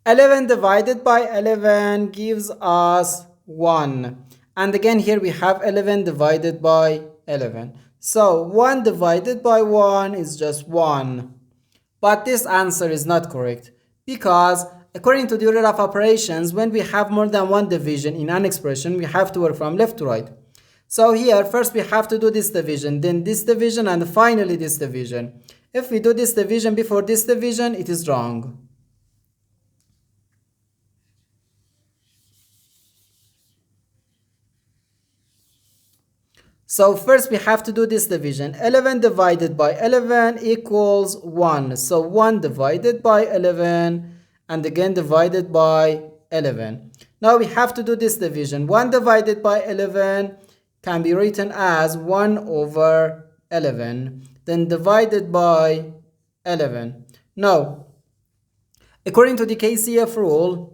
11 divided by 11 gives us 1. And again here we have 11 divided by 11. So 1 divided by 1 is just 1. But this answer is not correct because according to the order of operations, when we have more than one division in an expression, we have to work from left to right. So here first we have to do this division, then this division, and finally this division. If we do this division before this division, it is wrong. So first we have to do this division. 11 divided by 11 equals 1. So 1 divided by 11 and again divided by 11. Now we have to do this division. 1 divided by 11 can be written as 1 over 11. Then divided by 11. Now, according to the KCF rule,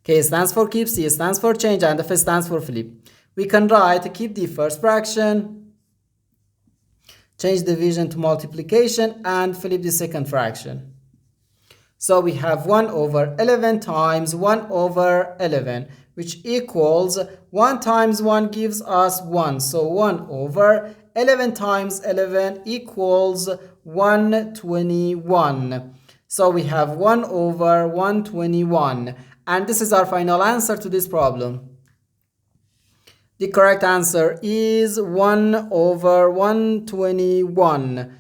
K stands for keep, C stands for change, and F stands for flip. We can write keep the first fraction, change division to multiplication, and flip the second fraction. So we have 1 over 11 times 1 over 11, which equals 1 times 1 gives us 1. So 1 over 11 times 11 equals 121. So we have 1 over 121. And this is our final answer to this problem. The correct answer is 1 over 121.